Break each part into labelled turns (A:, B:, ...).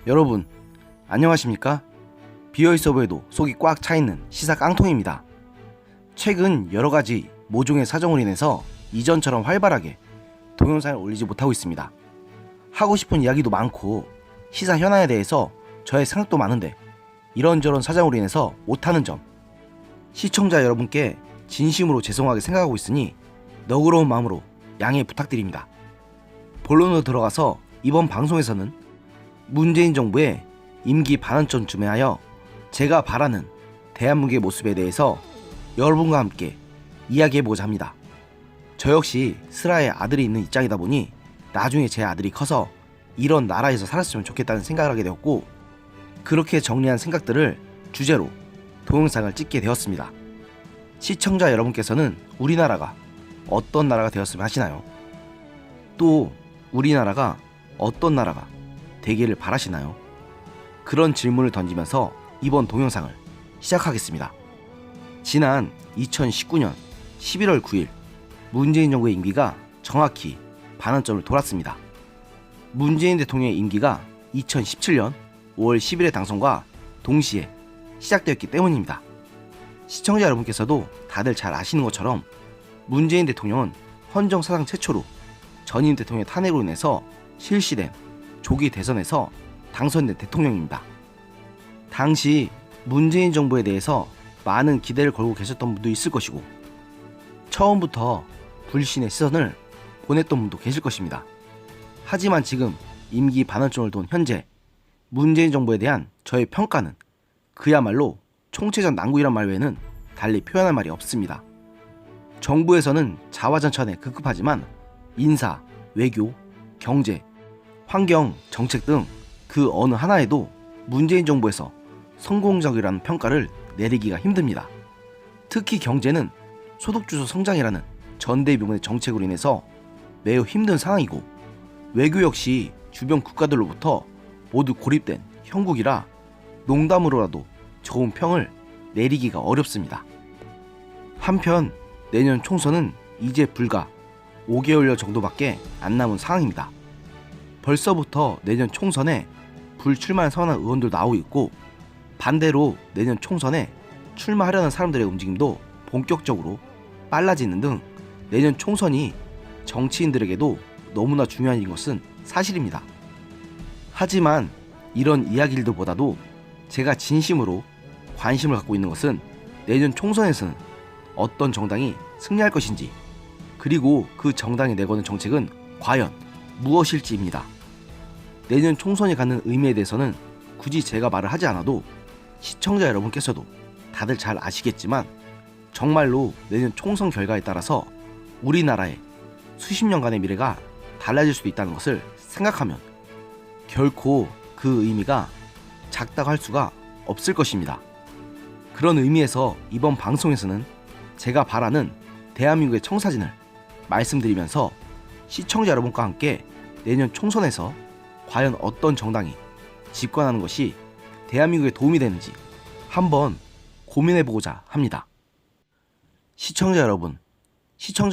A: 여러분 안녕하십니까? 비어있어 보여도 속이 꽉 차있는 시사 깡통입니다. 최근 여러가지 모종의 사정으로 인해서 이전처럼 활발하게 동영상을 올리지 못하고 있습니다. 하고 싶은 이야기도 많고 시사 현안에 대해서 저의 생각도 많은데 이런저런 사정으로 인해서 못하는 점, 시청자 여러분께 진심으로 죄송하게 생각하고 있으니 너그러운 마음으로 양해 부탁드립니다. 본론으로 들어가서 이번 방송에서는 문재인 정부의 임기 반환점쯤에 하여 제가 바라는 대한민국의 모습에 대해서 여러분과 함께 이야기해보고자 합니다. 저 역시 슬아의 아들이 있는 입장이다 보니 나중에 제 아들이 커서 이런 나라에서 살았으면 좋겠다는 생각을 하게 되었고, 그렇게 정리한 생각들을 주제로 동영상을 찍게 되었습니다. 시청자 여러분께서는 우리나라가 어떤 나라가 되었으면 하시나요? 또 우리나라가 어떤 나라가 되기를 바라시나요? 그런 질문을 던지면서 이번 동영상을 시작하겠습니다. 지난 2019년 11월 9일 문재인 정부의 임기가 정확히 반환점을 돌았습니다. 문재인 대통령의 임기가 2017년 5월 10일의 당선과 동시에 시작되었기 때문입니다. 시청자 여러분께서도 다들 잘 아시는 것처럼 문재인 대통령은 헌정 사상 최초로 전임 대통령의 탄핵으로 인해서 실시된 조기 대선에서 당선된 대통령입니다. 당시 문재인 정부에 대해서 많은 기대를 걸고 계셨던 분도 있을 것이고, 처음부터 불신의 시선을 보냈던 분도 계실 것입니다. 하지만 지금 임기 반환점을 돈 현재 문재인 정부에 대한 저의 평가는 그야말로 총체적 난국이란 말 외에는 달리 표현할 말이 없습니다. 정부에서는 자화자찬에 급급하지만 인사, 외교, 경제, 환경, 정책 등 그 어느 하나에도 문재인 정부에서 성공적이라는 평가를 내리기가 힘듭니다. 특히 경제는 소득주도 성장이라는 전대미문의 정책으로 인해서 매우 힘든 상황이고, 외교 역시 주변 국가들로부터 모두 고립된 형국이라 농담으로라도 좋은 평을 내리기가 어렵습니다. 한편 내년 총선은 이제 불과 5개월여 정도밖에 안 남은 상황입니다. 벌써부터 내년 총선에 불출마를 선언한 의원들도 나오고 있고, 반대로 내년 총선에 출마하려는 사람들의 움직임도 본격적으로 빨라지는 등 내년 총선이 정치인들에게도 너무나 중요한 일인 것은 사실입니다. 하지만 이런 이야기들보다도 제가 진심으로 관심을 갖고 있는 것은 내년 총선에서는 어떤 정당이 승리할 것인지, 그리고 그 정당이 내거는 정책은 과연 무엇일지입니다. 내년 총선이 갖는 의미에 대해서는 굳이 제가 말을 하지 않아도 시청자 여러분께서도 다들 잘 아시겠지만, 정말로 내년 총선 결과에 따라서 우리나라의 수십 년간의 미래가 달라질 수도 있다는 것을 생각하면 결코 그 의미가 작다고 할 수가 없을 것입니다. 그런 의미에서 이번 방송에서는 제가 바라는 대한민국의 청사진을 말씀드리면서 시청자 여러분과 함께 내년 총선에서 과연 어떤 정당이 집권하는 것이 대한민국에 도움이 되는지 한번 고민해보고자 합니다. 시청자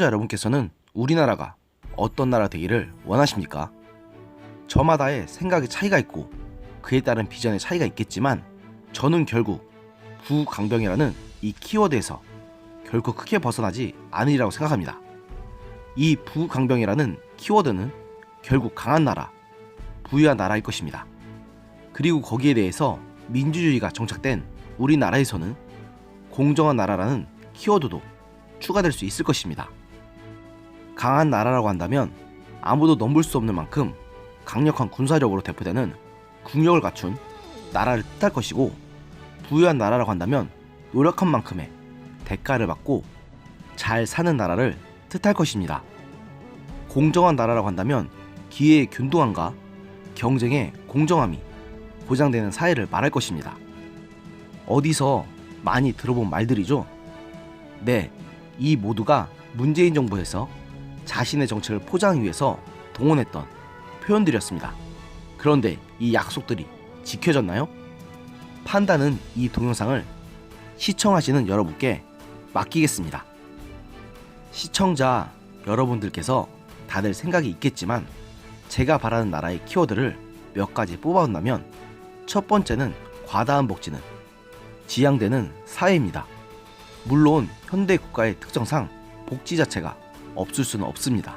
A: 여러분께서는 우리나라가 어떤 나라 되기를 원하십니까? 저마다의 생각의 차이가 있고 그에 따른 비전의 차이가 있겠지만, 저는 결국 부강병이라는 이 키워드에서 결코 크게 벗어나지 않으리라고 생각합니다. 이 부강병이라는 키워드는 결국 강한 나라, 부유한 나라일 것입니다. 그리고 거기에 대해서 민주주의가 정착된 우리나라에서는 공정한 나라라는 키워드도 추가될 수 있을 것입니다. 강한 나라라고 한다면 아무도 넘볼 수 없는 만큼 강력한 군사력으로 대표되는 국력을 갖춘 나라를 뜻할 것이고, 부유한 나라라고 한다면 노력한 만큼의 대가를 받고 잘 사는 나라를 뜻할 것입니다. 공정한 나라라고 한다면 기회의 균등함과 경쟁의 공정함이 보장되는 사회를 말할 것입니다. 어디서 많이 들어본 말들이죠? 네, 이 모두가 문재인 정부에서 자신의 정책을 포장하기 위해서 동원했던 표현들이었습니다. 그런데 이 약속들이 지켜졌나요? 판단은 이 동영상을 시청하시는 여러분께 맡기겠습니다. 시청자 여러분들께서 다들 생각이 있겠지만, 제가 바라는 나라의 키워드를 몇 가지 뽑아온다면 첫 번째는 과다한 복지는 지양되는 사회입니다. 물론 현대 국가의 특성상 복지 자체가 없을 수는 없습니다.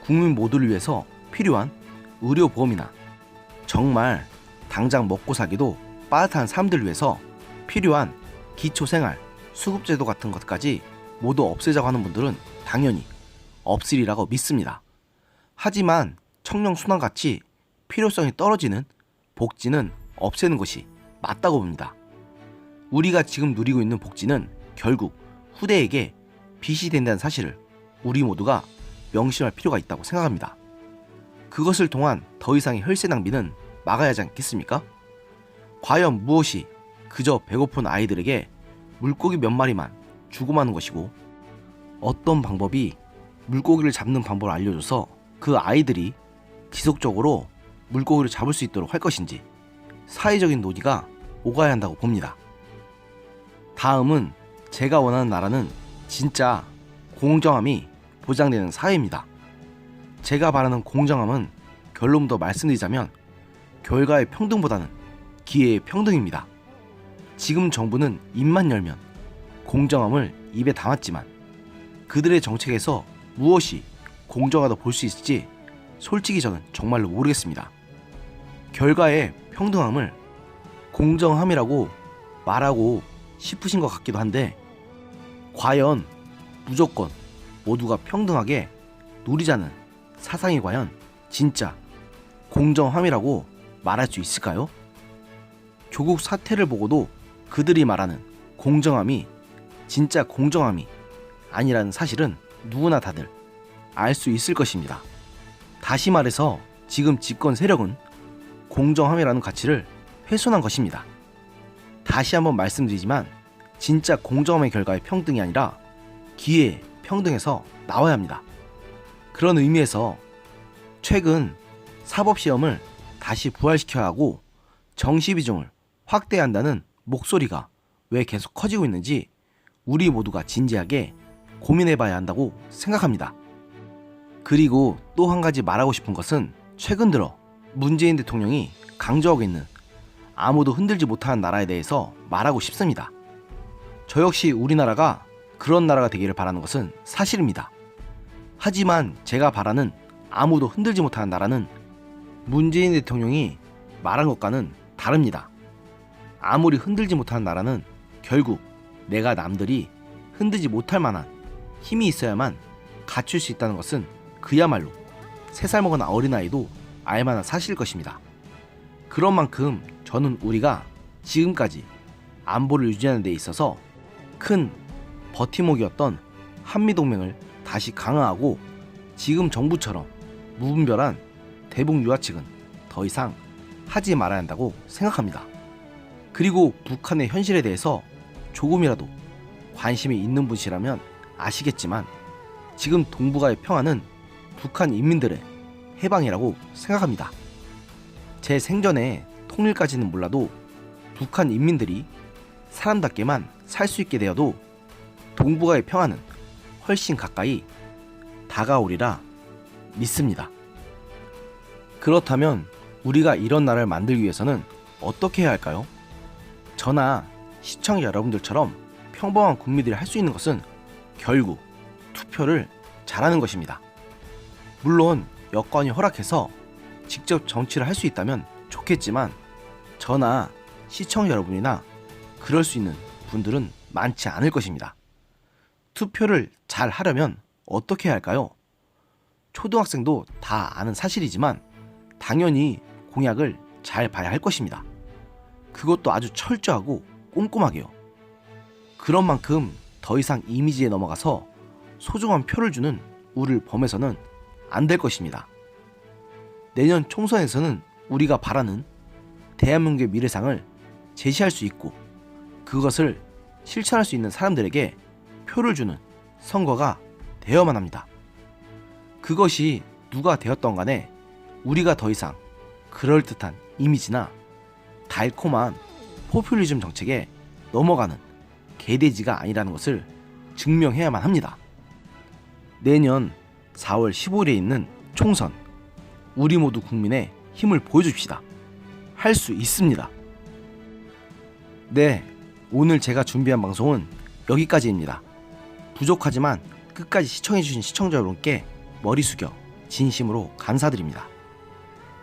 A: 국민 모두를 위해서 필요한 의료보험이나 정말 당장 먹고 살기도 빠듯한 사람들을 위해서 필요한 기초생활 수급제도 같은 것까지 모두 없애자고 하는 분들은 당연히 없으리라고 믿습니다. 하지만 청령순환같이 필요성이 떨어지는 복지는 없애는 것이 맞다고 봅니다. 우리가 지금 누리고 있는 복지는 결국 후대에게 빚이 된다는 사실을 우리 모두가 명심할 필요가 있다고 생각합니다. 그것을 통한 더 이상의 혈세 낭비는 막아야 하지 않겠습니까? 과연 무엇이 그저 배고픈 아이들에게 물고기 몇 마리만 주고 마는 것이고, 어떤 방법이 물고기를 잡는 방법을 알려줘서 그 아이들이 지속적으로 물고기를 잡을 수 있도록 할 것인지 사회적인 논의가 오가야 한다고 봅니다. 다음은 제가 원하는 나라는 진짜 공정함이 보장되는 사회입니다. 제가 바라는 공정함은 결론부터 말씀드리자면 결과의 평등보다는 기회의 평등입니다. 지금 정부는 입만 열면 공정함을 입에 담았지만 그들의 정책에서 무엇이 공정하다 볼 수 있을지 솔직히 저는 정말로 모르겠습니다. 결과의 평등함을 공정함이라고 말하고 싶으신 것 같기도 한데, 과연 무조건 모두가 평등하게 누리자는 사상이 과연 진짜 공정함이라고 말할 수 있을까요? 조국 사태를 보고도 그들이 말하는 공정함이 진짜 공정함이 아니라는 사실은 누구나 다들 알 수 있을 것입니다. 다시 말해서 지금 집권 세력은 공정함이라는 가치를 훼손한 것입니다. 다시 한번 말씀드리지만 진짜 공정함의 결과의 평등이 아니라 기회의 평등에서 나와야 합니다. 그런 의미에서 최근 사법시험을 다시 부활시켜야 하고 정시 비중을 확대해야 한다는 목소리가 왜 계속 커지고 있는지 우리 모두가 진지하게 고민해봐야 한다고 생각합니다. 그리고 또 한 가지 말하고 싶은 것은 최근 들어 문재인 대통령이 강조하고 있는 아무도 흔들지 못하는 나라에 대해서 말하고 싶습니다. 저 역시 우리나라가 그런 나라가 되기를 바라는 것은 사실입니다. 하지만 제가 바라는 아무도 흔들지 못하는 나라는 문재인 대통령이 말한 것과는 다릅니다. 아무리 흔들지 못하는 나라는 결국 내가 남들이 흔들지 못할 만한 힘이 있어야만 갖출 수 있다는 것은 그야말로 3살 먹은 어린아이도 알만한 사실일 것입니다. 그런 만큼 저는 우리가 지금까지 안보를 유지하는 데 있어서 큰 버팀목이었던 한미동맹을 다시 강화하고 지금 정부처럼 무분별한 대북 유화책은 더 이상 하지 말아야 한다고 생각합니다. 그리고 북한의 현실에 대해서 조금이라도 관심이 있는 분이라면 아시겠지만 지금 동북아의 평화는 북한 인민들의 해방이라고 생각합니다. 제 생전에 통일까지는 몰라도 북한 인민들이 사람답게만 살 수 있게 되어도 동북아의 평화는 훨씬 가까이 다가오리라 믿습니다. 그렇다면 우리가 이런 나라를 만들기 위해서는 어떻게 해야 할까요? 저나 시청자 여러분들처럼 평범한 국민들이 할 수 있는 것은 결국 투표를 잘하는 것입니다. 물론 여건이 허락해서 직접 정치를 할 수 있다면 좋겠지만 저나 시청자 여러분이나 그럴 수 있는 분들은 많지 않을 것입니다. 투표를 잘 하려면 어떻게 해야 할까요? 초등학생도 다 아는 사실이지만 당연히 공약을 잘 봐야 할 것입니다. 그것도 아주 철저하고 꼼꼼하게요. 그런 만큼 더 이상 이미지에 넘어가서 소중한 표를 주는 우를 범해서는 안 될 것입니다. 내년 총선에서는 우리가 바라는 대한민국의 미래상을 제시할 수 있고 그것을 실천할 수 있는 사람들에게 표를 주는 선거가 되어야만 합니다. 그것이 누가 되었던 간에 우리가 더 이상 그럴듯한 이미지나 달콤한 포퓰리즘 정책에 넘어가는 개돼지가 아니라는 것을 증명해야만 합니다. 내년 4월 15일에 있는 총선, 우리 모두 국민의 힘을 보여줍시다. 할 수 있습니다. 네, 오늘 제가 준비한 방송은 여기까지입니다. 부족하지만 끝까지 시청해주신 시청자 여러분께 머리 숙여 진심으로 감사드립니다.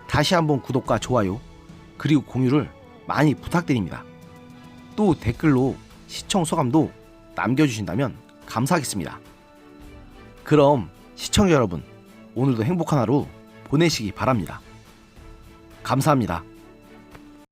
A: 다시 한번 구독과 좋아요 그리고 공유를 많이 부탁드립니다. 또 댓글로 시청 소감도 남겨주신다면 감사하겠습니다. 그럼 시청자 여러분, 오늘도 행복한 하루 보내시기 바랍니다. 감사합니다.